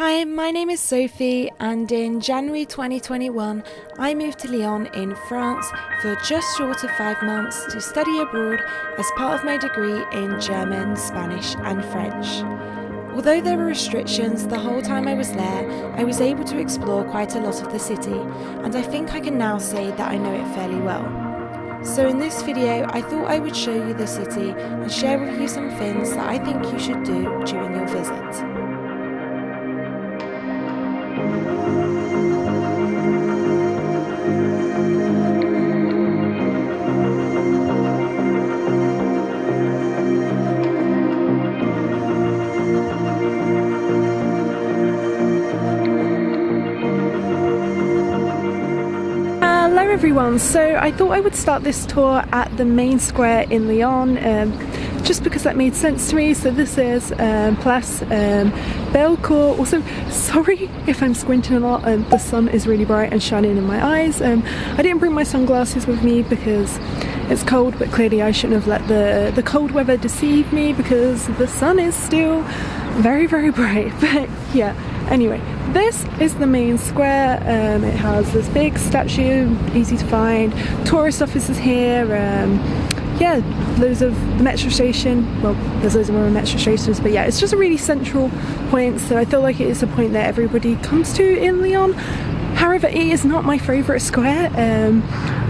Hi, my name is Sophie, and in January 2021 I moved to Lyon in France for just short of 5 months to study abroad as part of my degree in German, Spanish and French. Although there were restrictions the whole time I was there, I was able to explore quite a lot of the city, and I think I can now say that I know it fairly well. So in this video I thought I would show you the city and share with you some things that I think you should do during your visit. Hello everyone, so I thought I would start this tour at the main square in Lyon, just because that made sense to me. So this is Place Bellevue. Also, sorry if I'm squinting a lot, the sun is really bright and shining in my eyes. I didn't bring my sunglasses with me because it's cold, but clearly I shouldn't have let the cold weather deceive me because the sun is still very, very bright. But yeah, anyway, this is the main square. It has this big statue, easy to find, tourist offices here, yeah, loads of the metro station. Well, there's loads of more metro stations, but yeah, it's just a really central point, so I feel like it is a point that everybody comes to in Lyon. However, it is not my favourite square.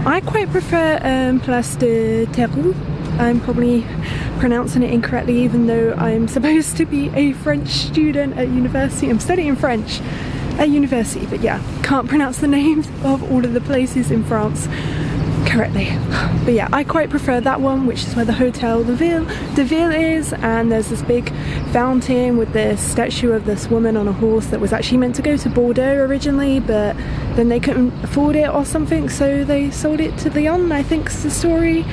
I quite prefer Place de Chartreux. I'm probably pronouncing it incorrectly, even though I'm supposed to be a French student at university. I'm studying French at university, but yeah, can't pronounce the names of all of the places in France correctly. But yeah, I quite prefer that one, which is where the Hôtel de ville is, and there's this big fountain with this statue of this woman on a horse that was actually meant to go to Bordeaux originally, but then they couldn't afford it or something, so they sold it to Lyon, I think's the story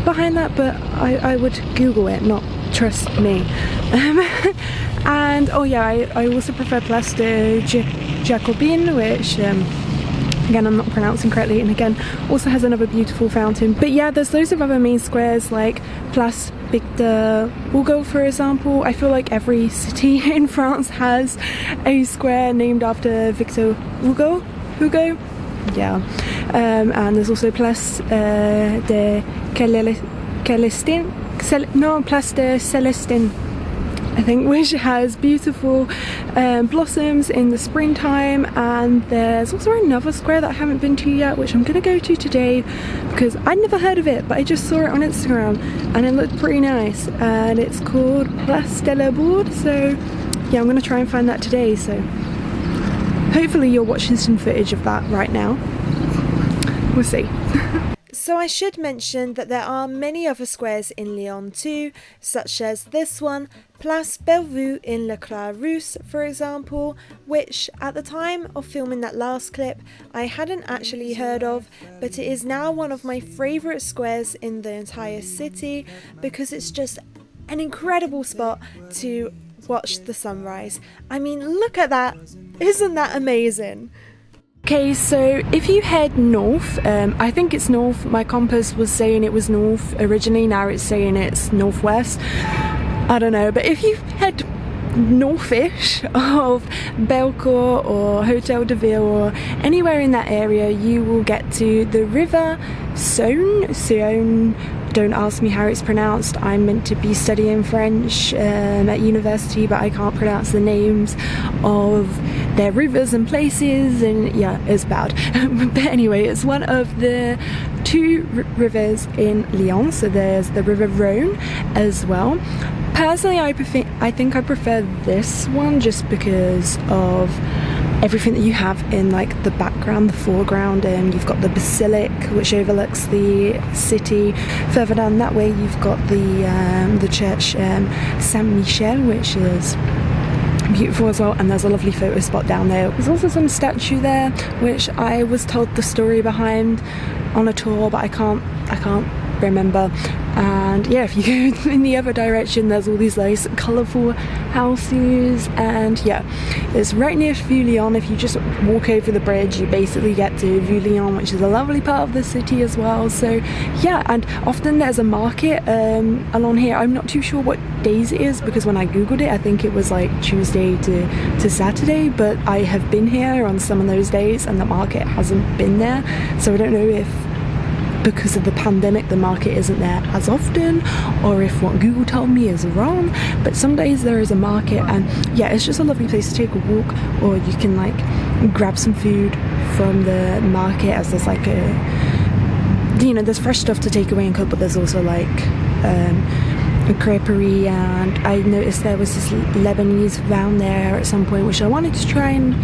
behind that, but I would Google it, not trust me. And oh yeah, I also prefer Place de Jacobin, which again I'm not pronouncing correctly, and again also has another beautiful fountain. But yeah, there's loads of other main squares like Place Victor Hugo, for example. I feel like every city in France has a square named after Victor Hugo. Yeah, and there's also Place de Celestin, Place de Celestin, I think, which has beautiful blossoms in the springtime. And there's also another square that I haven't been to yet, which I'm going to go to today because I'd never heard of it, but I just saw it on Instagram and it looked pretty nice, and it's called Place de la Bourde. So yeah, I'm going to try and find that today, so hopefully you're watching some footage of that right now. We'll see. So I should mention that there are many other squares in Lyon too, such as this one, Place Bellevue in la Croix Rousse, for example, which at the time of filming that last clip I hadn't actually heard of, but it is now one of my favourite squares in the entire city because it's just an incredible spot to watch the sunrise. I mean, look at that, isn't that amazing? Okay, so if you head north, I think it's north, my compass was saying it was north originally, now it's saying it's northwest, I don't know, but if you head northish of Belcourt or Hôtel de Ville or anywhere in that area, you will get to the river Saône. Don't ask me how it's pronounced. I'm meant to be studying French at university, but I can't pronounce the names of their rivers and places, and yeah, it's bad. But anyway, it's one of the two rivers in Lyon, so there's the river Rhône as well. Personally, I think I prefer this one just because of everything that you have in like the background, the foreground, and you've got the basilic which overlooks the city. Further down that way you've got the church Saint Michel, which is beautiful as well, and there's a lovely photo spot down there. There's also some statue there which I was told the story behind on a tour, but I can't remember. And yeah, if you go in the other direction, there's all these nice colourful houses, and yeah, it's right near Vieux Lyon. If you just walk over the bridge, you basically get to Vieux Lyon, which is a lovely part of the city as well. So yeah, and often there's a market along here. I'm not too sure what days it is, because when I googled it, I think it was like Tuesday to Saturday, but I have been here on some of those days and the market hasn't been there, so I don't know if because of the pandemic the market isn't there as often, or if what Google told me is wrong. But some days there is a market, and yeah, it's just a lovely place to take a walk, or you can like grab some food from the market, as there's like there's fresh stuff to take away and cook, but there's also like a creperie, and I noticed there was this Lebanese round there at some point, which I wanted to try, and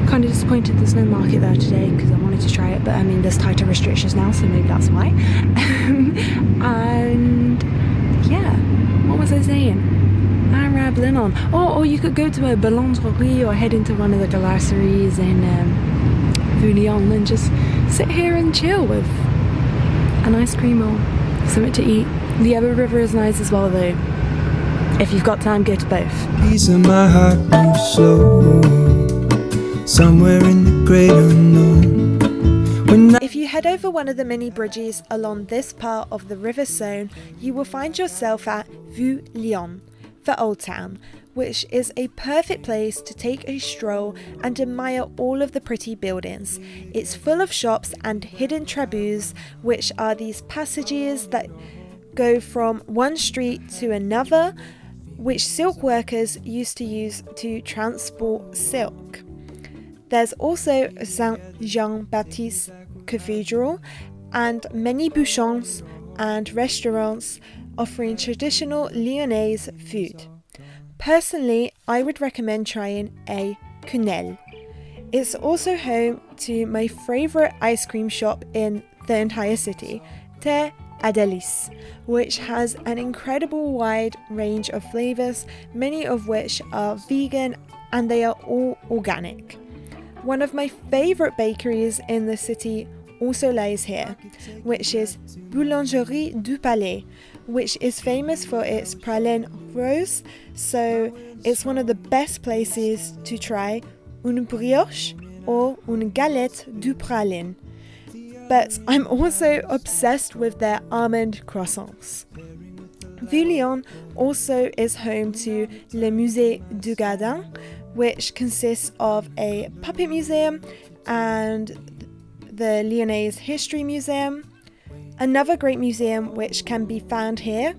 kind of disappointed there's no market there today, because I wanted to try it, but I mean there's tighter restrictions now, so maybe that's why. And yeah, what was I saying? I'm rambling on. Or you could go to a boulangerie or head into one of the glaceries in Vieux Lyon and just sit here and chill with an ice cream or something to eat. The other river is nice as well though. If you've got time, go to both. Piece of my heart moves slow, somewhere in the great unknown. If you head over one of the mini bridges along this part of the River Saône, you will find yourself at Vieux Lyon, the Old Town, which is a perfect place to take a stroll and admire all of the pretty buildings. It's full of shops and hidden trabouts, which are these passages that go from one street to another, which silk workers used to use to transport silk. There's also Saint Jean-Baptiste Cathedral and many bouchons and restaurants offering traditional Lyonnaise food. Personally, I would recommend trying a quenelle. It's also home to my favourite ice cream shop in the entire city, Tête, which has an incredible wide range of flavours, many of which are vegan, and they are all organic. One of my favourite bakeries in the city also lies here, which is Boulangerie du Palais, which is famous for its praline rose, so it's one of the best places to try une brioche or une galette du praline. But I'm also obsessed with their almond croissants. Vieux Lyon also is home to le Musée du Jardin, which consists of a puppet museum and the Lyonnaise History Museum. Another great museum which can be found here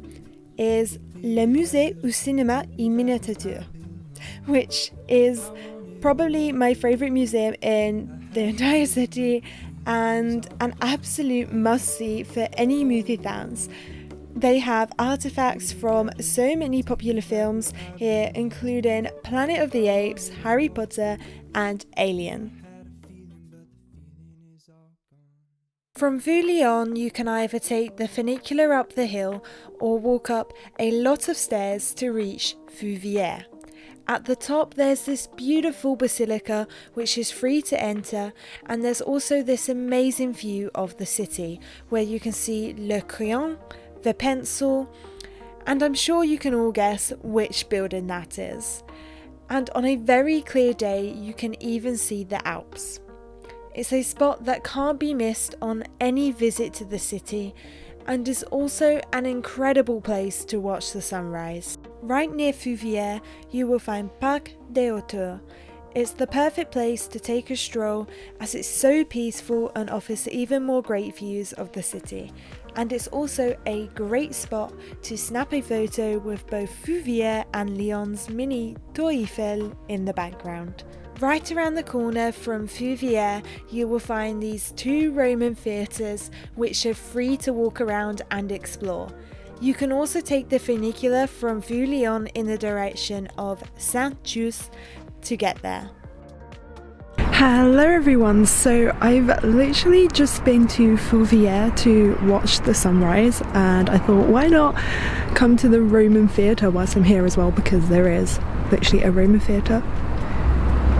is le Musée au Cinéma et Miniature, which is probably my favourite museum in the entire city and an absolute must-see for any movie fans. They have artifacts from so many popular films here, including Planet of the Apes, Harry Potter, and Alien. From Vieux Lyon, you can either take the funicular up the hill or walk up a lot of stairs to reach Fourvière. At the top there's this beautiful basilica which is free to enter, and there's also this amazing view of the city where you can see Le Crayon, the pencil, and I'm sure you can all guess which building that is. And on a very clear day you can even see the Alps. It's a spot that can't be missed on any visit to the city, and is also an incredible place to watch the sunrise. Right near Fourvière, you will find Parc des Hauteurs. It's the perfect place to take a stroll as it's so peaceful and offers even more great views of the city. And it's also a great spot to snap a photo with both Fourvière and Lyon's mini Tour Eiffel in the background. Right around the corner from Fourvière, you will find these two Roman theatres which are free to walk around and explore. You can also take the funicular from Vieux Lyon in the direction of Saint-Just to get there. Hello everyone, so I've literally just been to Fourvière to watch the sunrise, and I thought why not come to the Roman theatre whilst I'm here as well, because there is literally a Roman theatre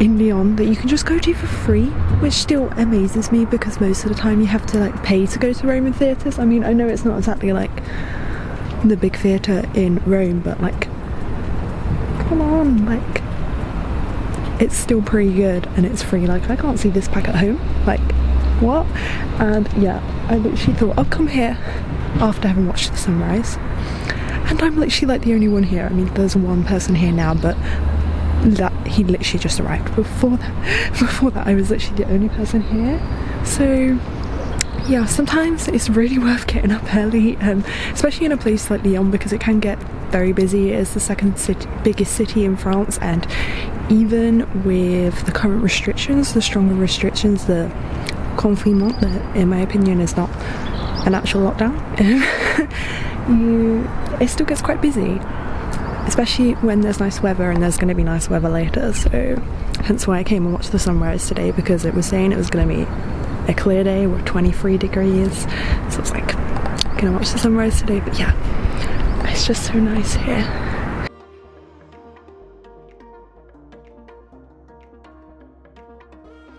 in Lyon that you can just go to for free, which still amazes me because most of the time you have to like pay to go to Roman theatres. I mean, I know it's not exactly like the big theatre in Rhône, but like, come on, like, it's still pretty good and it's free. Like, I can't see this pack at home, like, what? And yeah, I literally thought I'll come here after having watched the sunrise, and I'm literally like the only one here. I mean, there's one person here now, but that he literally just arrived. Before that I was literally the only person here. So yeah, sometimes it's really worth getting up early, especially in a place like Lyon, because it can get very busy. It is the second biggest city in France, and even with the current restrictions, the stronger restrictions, the confinement, that in my opinion is not an actual lockdown, it still gets quite busy, especially when there's nice weather, and there's going to be nice weather later. So hence why I came and watched the sunrise today, because it was saying it was going to be a clear day with 23 degrees, so I was like, I'm going to watch the sunrise today. But yeah, it's just so nice here.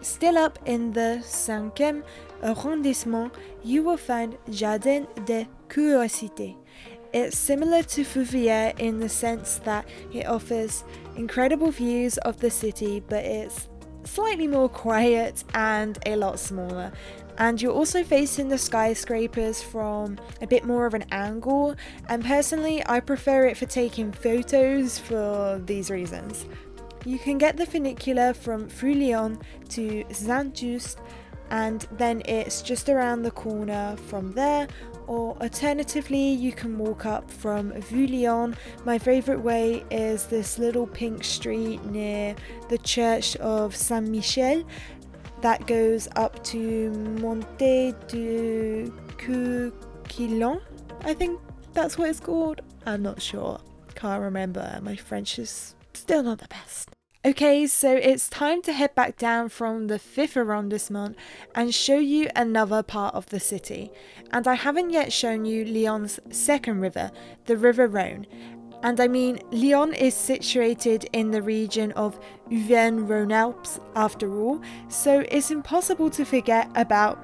Still up in the 5e arrondissement, you will find Jardin de Curiosités. It's similar to Fourvière in the sense that it offers incredible views of the city, but it's slightly more quiet and a lot smaller. And you're also facing the skyscrapers from a bit more of an angle, and personally I prefer it for taking photos for these reasons. You can get the funicular from Lyon to Saint-Just, and then it's just around the corner from there, or alternatively you can walk up from Vieux Lyon. My favourite way is this little pink street near the church of Saint-Michel that goes up to Montée du Coquillon, I think that's what it's called. I'm not sure, can't remember, my French is still not the best. Okay, so it's time to head back down from the 5th arrondissement and show you another part of the city. And I haven't yet shown you Lyon's second river, the River Rhône. And I mean, Lyon is situated in the region of Auvergne-Rhône-Alpes after all, so it's impossible to forget about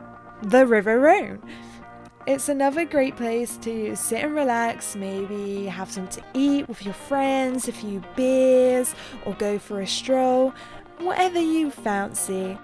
the River Rhône. It's another great place to sit and relax, maybe have something to eat with your friends, a few beers, or go for a stroll, whatever you fancy.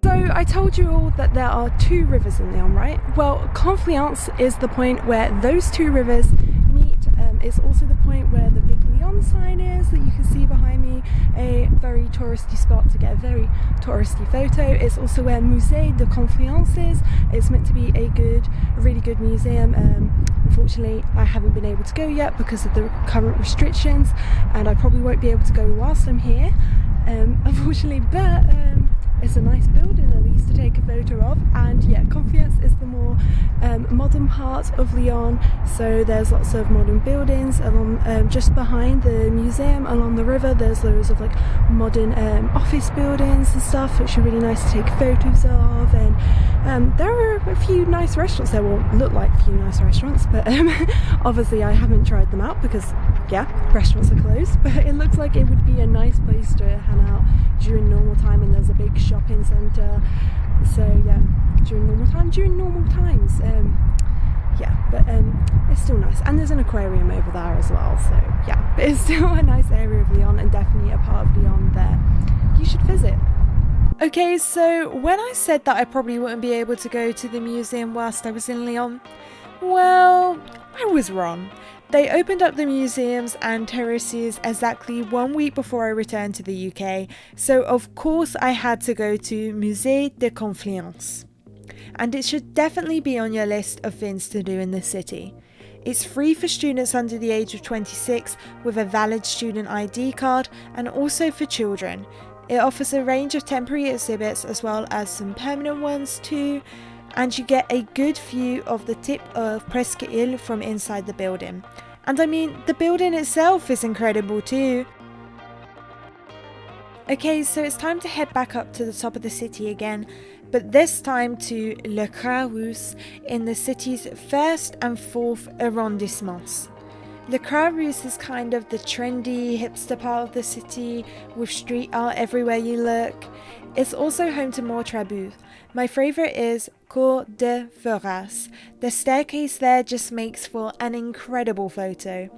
So I told you all that there are two rivers in Lyon, right? Well, Confluence is the point where those two rivers meet. It's also the point where the big Lyon sign is that you can see behind me, a very touristy spot to get a very touristy photo. It's also where Musée de Confluence is. It's meant to be a really good museum. Unfortunately, I haven't been able to go yet because of the current restrictions, and I probably won't be able to go whilst I'm here, unfortunately, but it's a nice building at least to take a photo of. And yeah, Confluence is the more modern part of Lyon, so there's lots of modern buildings along just behind the museum along the river. There's loads of like modern office buildings and stuff, which are really nice to take photos of, and there are a few nice restaurants there. Well, look like a few nice restaurants, but obviously I haven't tried them out because yeah, restaurants are closed, but it looks like it would be a nice place to hang out during normal time, and there's a big shopping centre, so yeah, during normal times, yeah, but it's still nice, and there's an aquarium over there as well, so yeah, but it's still a nice area of Lyon, and definitely a part of Lyon that you should visit. Okay, so when I said that I probably wouldn't be able to go to the museum whilst I was in Lyon, well, I was wrong. They opened up the museums and terraces exactly 1 week before I returned to the UK, so of course I had to go to Musée de Confluence. And it should definitely be on your list of things to do in the city. It's free for students under the age of 26 with a valid student ID card, and also for children. It offers a range of temporary exhibits as well as some permanent ones too, and you get a good view of the tip of Presqu'île from inside the building. And I mean, the building itself is incredible too. Okay, so it's time to head back up to the top of the city again, but this time to Le Croix Rousse in the city's 1st and 4th arrondissements. Le Croix Rousse is kind of the trendy, hipster part of the city with street art everywhere you look. It's also home to more trabus. My favourite is Cour de Fourvière. The staircase there just makes for an incredible photo.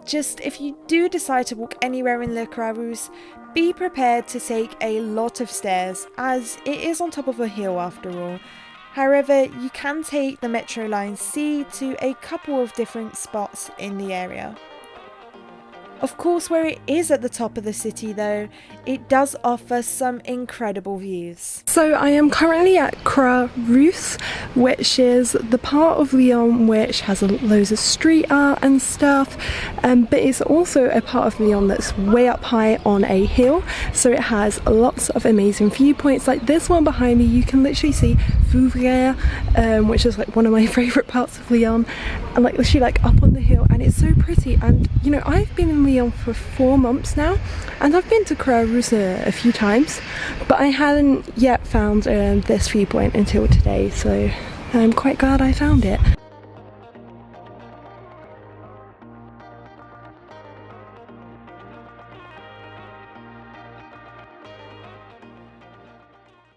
Just if you do decide to walk anywhere in Le Croix Rousse, be prepared to take a lot of stairs, as it is on top of a hill after all. However, you can take the Metro Line C to a couple of different spots in the area. Of course, where it is at the top of the city though, it does offer some incredible views. So I am currently at Croix Rousse, which is the part of Lyon which has loads of street art and stuff, but it's also a part of Lyon that's way up high on a hill, so it has lots of amazing viewpoints. Like this one behind me, you can literally see Fourvière, which is like one of my favourite parts of Lyon, and like literally like up on the hill, and it's so pretty. And you know, I've been in Lyon for 4 months now, and I've been to Croix Rousse a few times, but I hadn't yet found this viewpoint until today, so I'm quite glad I found it.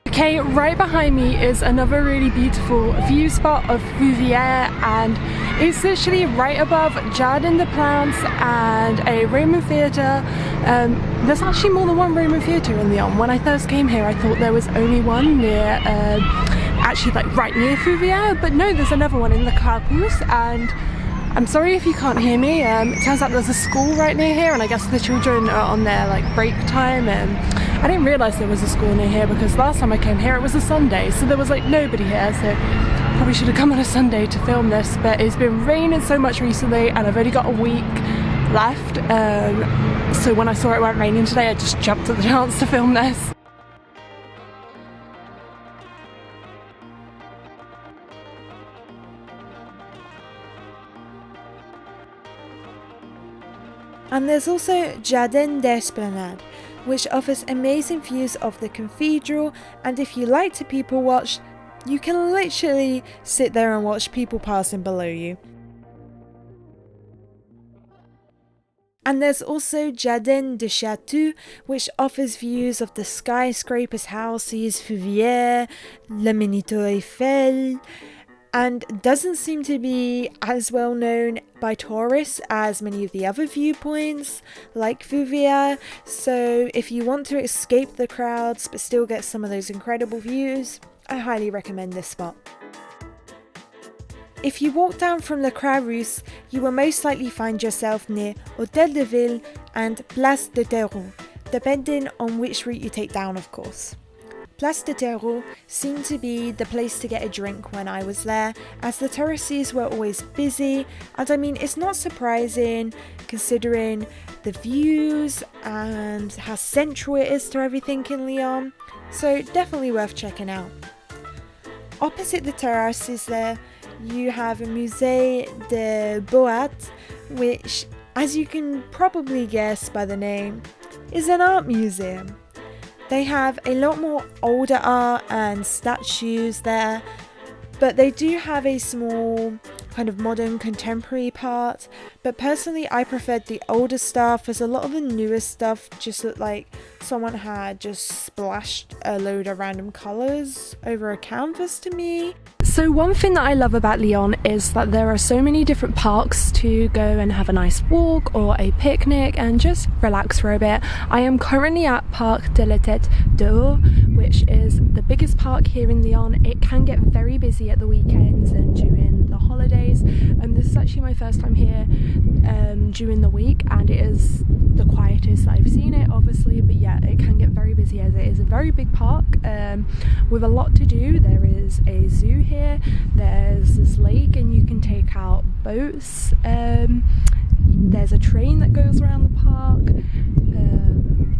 Okay, right behind me is another really beautiful view spot of Fourvière, and it's literally right above Jardin de Chartreux and a Roman theatre. There's actually more than one Roman theatre in Lyon. When I first came here, I thought there was only one near, actually like right near Fourvière, but no, there's another one in the Croix Rousse. And I'm sorry if you can't hear me, it turns out there's a school right near here, and I guess the children are on their like break time. I didn't realise there was a school near here because last time I came here it was a Sunday, so there was like nobody here, so probably should have come on a Sunday to film this, but it's been raining so much recently and I've only got a week left, so when I saw it weren't raining today I just jumped at the chance to film this. And there's also Jardin d'Esplanade, which offers amazing views of the cathedral, and if you like to people watch, you can literally sit there and watch people passing below you. And there's also Jardin de Chartreux, which offers views of the skyscrapers, houses, Fourvière, le Mini Tour Eiffel, and doesn't seem to be as well known by tourists as many of the other viewpoints like Fourvière, so if you want to escape the crowds but still get some of those incredible views, I highly recommend this spot. If you walk down from Le Croix Rousse, you will most likely find yourself near Hôtel de Ville and Place de Tête, depending on which route you take down, of course. Place de Tête seemed to be the place to get a drink when I was there, as the touristies were always busy, and I mean it's not surprising considering the views and how central it is to everything in Lyon, so definitely worth checking out. Opposite the terraces there, you have a Musée de Beaux, which, as you can probably guess by the name, is an art museum. They have a lot more older art and statues there, but they do have a small kind of modern contemporary part, but personally I preferred the older stuff as a lot of the newer stuff just looked like someone had just splashed a load of random colours over a canvas to me. So one thing that I love about Lyon is that there are so many different parks to go and have a nice walk or a picnic and just relax for a bit. I am currently at Parc de la Tête, which is the biggest park here in Lyon. It can get very busy at the weekends and during the holidays. This is actually my first time here during the week, and it is the quietest that I've seen it, obviously, but yeah, it can get very busy as it is a very big park with a lot to do. There is a zoo here, there's this lake and you can take out boats, there's a train that goes around the park.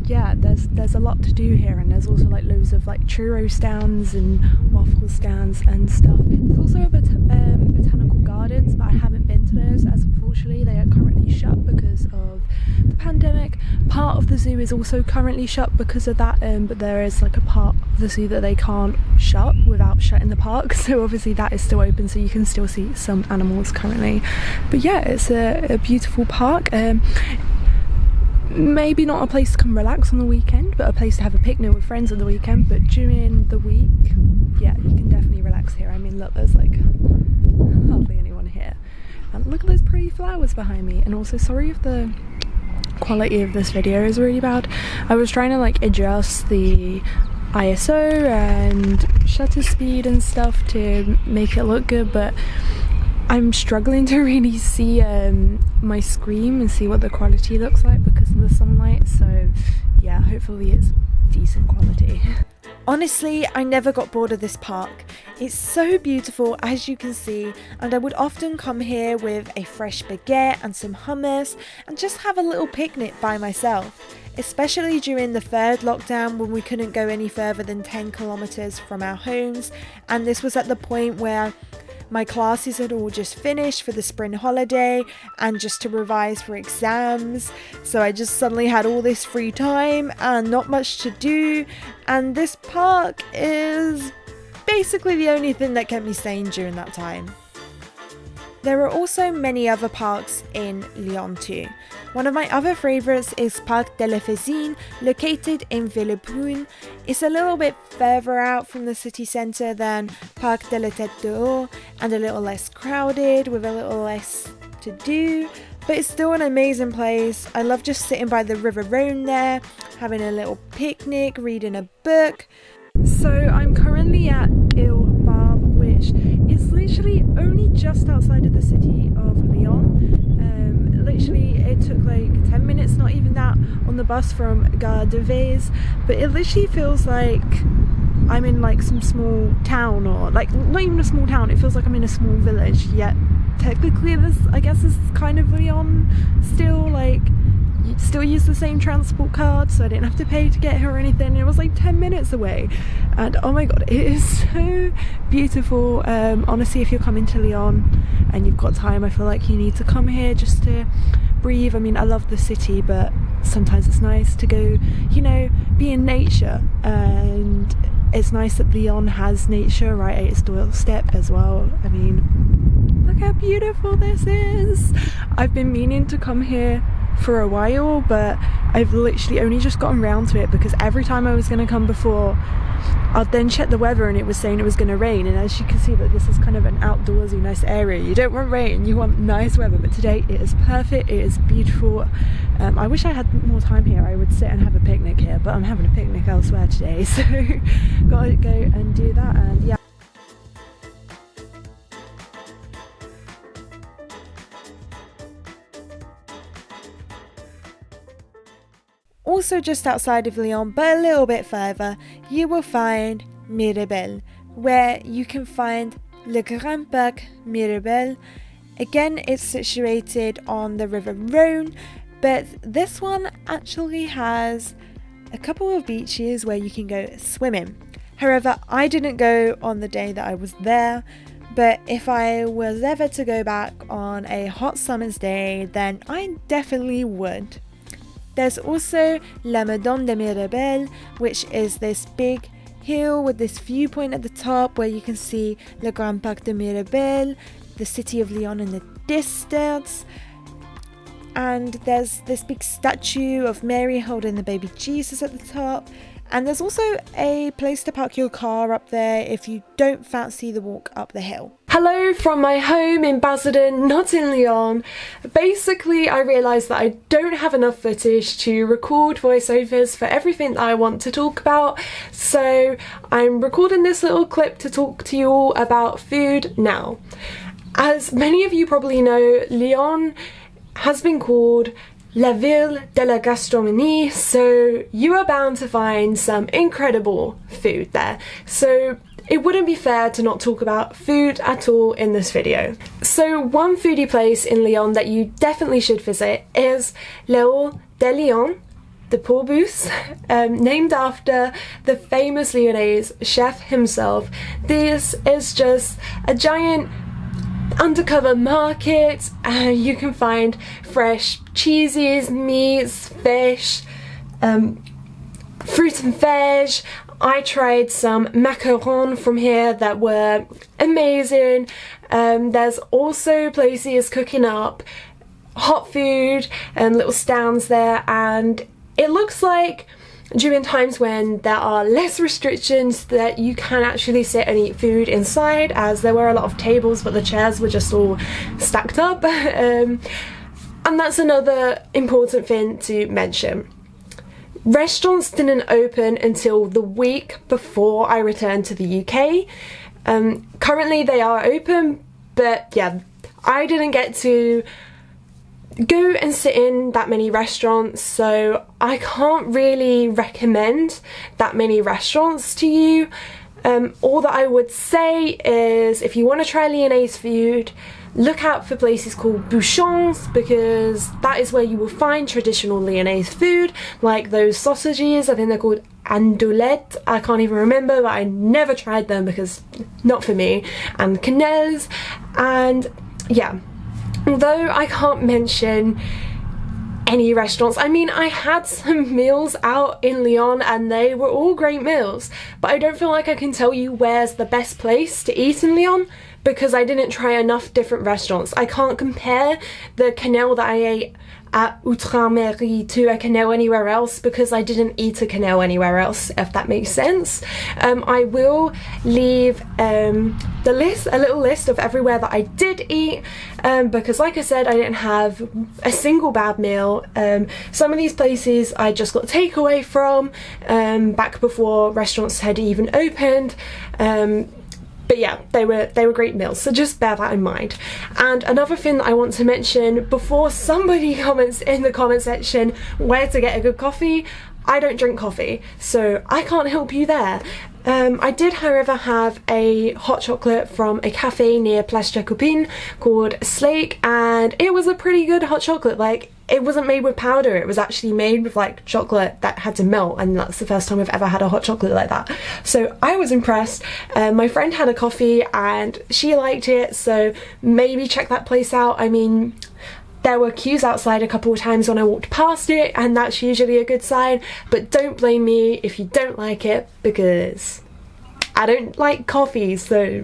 Yeah, there's a lot to do here, and there's also like loads of like churro stands and waffle stands and stuff. There's also a botanical gardens, but I haven't been to those as unfortunately they are currently shut because of the pandemic. Part of the zoo is also currently shut because of that, but there is like a part of the zoo that they can't shut without shutting the park, so obviously that is still open, so you can still see some animals currently. But yeah, it's a beautiful park. maybe not a place to come relax on the weekend, but a place to have a picnic with friends on the weekend. But during the week, yeah, you can definitely relax here. I mean, look, there's like hardly anyone here. And look at those pretty flowers behind me. And also, sorry if the quality of this video is really bad. I was trying to like adjust the ISO and shutter speed and stuff to make it look good, but I'm struggling to really see my screen and see what the quality looks like because of the sunlight. So yeah, hopefully it's decent quality. Honestly, I never got bored of this park. It's so beautiful, as you can see, and I would often come here with a fresh baguette and some hummus and just have a little picnic by myself, especially during the third lockdown when we couldn't go any further than 10 kilometers from our homes. And this was at the point where my classes had all just finished for the spring holiday and just to revise for exams, so I just suddenly had all this free time and not much to do, and this park is basically the only thing that kept me sane during that time. There are also many other parks in Lyon too. One of my other favourites is Parc de la Feyssine, located in Ville. It's a little bit further out from the city centre than Parc de la Tête and a little less crowded with a little less to do, but it's still an amazing place. I love just sitting by the River Rhône there, having a little picnic, reading a book. So I'm currently at Île de Barbe, which is literally only just outside of the city of Lyon. Literally it took like 10 minutes, not even that, on the bus from Gare de Vez, but it literally feels like I'm in like some small town, or like not even a small town, it feels like I'm in a small village, yet technically this, I guess, is kind of Lyon still. Like, you still use the same transport card, so I didn't have to pay to get here or anything. It was like 10 minutes away, and oh my god, it is so beautiful. Honestly, if you're coming to Lyon and you've got time, I feel like you need to come here just to breathe. I mean, I love the city, but sometimes it's nice to go, you know, be in nature, and it's nice that Lyon has nature right at its doorstep as well. I mean, look how beautiful this is. I've been meaning to come here for a while, but I've literally only just gotten round to it because every time I was going to come before, I'd then check the weather and it was saying it was going to rain, and as you can see, that this is kind of an outdoorsy nice area. You don't want rain, you want nice weather, but today it is perfect, it is beautiful. I wish I had more time here. I would sit and have a picnic here, but I'm having a picnic elsewhere today, so gotta go and do that. And yeah, also just outside of Lyon, but a little bit further, you will find Miribel, where you can find Le Grand Parc Miribel. Again, it's situated on the River Rhône, but this one actually has a couple of beaches where you can go swimming. However, I didn't go on the day that I was there, but if I was ever to go back on a hot summer's day, then I definitely would. There's also La Madone de Miribel, which is this big hill with this viewpoint at the top where you can see Le Grand Parc de Miribel, the city of Lyon in the distance. And there's this big statue of Mary holding the baby Jesus at the top. And there's also a place to park your car up there if you don't fancy the walk up the hill. hello from my home in Basildon, not in Lyon. Basically, I realised that I don't have enough footage to record voiceovers for everything that I want to talk about, so I'm recording this little clip to talk to you all about food now. As many of you probably know, Lyon has been called La ville de la gastronomie, so you are bound to find some incredible food there. So it wouldn't be fair to not talk about food at all in this video. So one foodie place in Lyon that you definitely should visit is Hôtel de Lyon, the Pourbus, named after the famous Lyonnese chef himself. This is just a giant undercover market, and you can find fresh cheeses, meats, fish, fruit and veg. I tried some macarons from here that were amazing. There's also places cooking up hot food and little stands there, and it looks like during times when there are less restrictions that you can actually sit and eat food inside, as there were a lot of tables but the chairs were just all stacked up. And that's another important thing to mention. Restaurants didn't open until the week before I returned to the UK. Currently they are open, but yeah, I didn't get to go and sit in that many restaurants, so I can't really recommend that many restaurants to you. All that I would say is, if you want to try Lyonnaise food, look out for places called bouchons, because that is where you will find traditional Lyonnaise food, like those sausages. I think they're called andouillettes, I can't even remember, but I never tried them because not for me, and quenelles. And yeah, although I can't mention any restaurants, I mean, I had some meals out in Lyon and they were all great meals, but I don't feel like I can tell you where's the best place to eat in Lyon because I didn't try enough different restaurants. I can't compare the quenelle that I ate at Outremer to a quenelle anywhere else because I didn't eat a quenelle anywhere else, if that makes sense. I will leave a little list of everywhere that I did eat, because like I said, I didn't have a single bad meal. Some of these places I just got takeaway from back before restaurants had even opened. But yeah, they were great meals, so just bear that in mind. And another thing that I want to mention before somebody comments in the comment section where to get a good coffee, I don't drink coffee, so I can't help you there. I did, however, have a hot chocolate from a cafe near Place Jacobin called Slake, and it was a pretty good hot chocolate. Like, it wasn't made with powder, it was actually made with like chocolate that had to melt, and that's the first time I've ever had a hot chocolate like that. So I was impressed. My friend had a coffee and she liked it, so maybe check that place out. I mean, there were queues outside a couple of times when I walked past it, and that's usually a good sign, but don't blame me if you don't like it, because I don't like coffee, so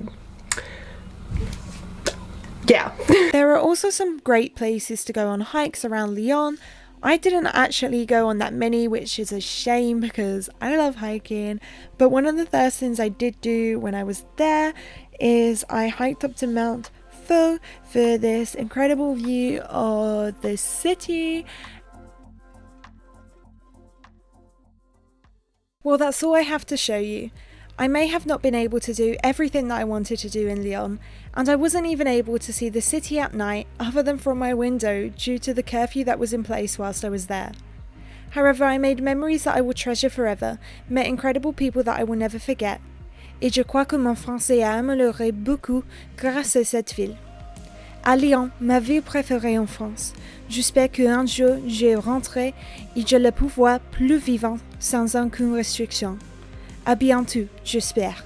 yeah. There are also some great places to go on hikes around Lyon. I didn't actually go on that many, which is a shame because I love hiking, but one of the first things I did do when I was there is I hiked up to Mount for this incredible view of the city. Well, that's all I have to show you. I may have not been able to do everything that I wanted to do in Lyon, and I wasn't even able to see the city at night other than from my window due to the curfew that was in place whilst I was there. However, I made memories that I will treasure forever, met incredible people that I will never forget, et je crois que mon français a amélioré beaucoup grâce à cette ville. À Lyon, ma ville préférée en France. J'espère qu'un jour je rentrerai et je le pouvoir plus vivant sans aucune restriction. À bientôt, j'espère.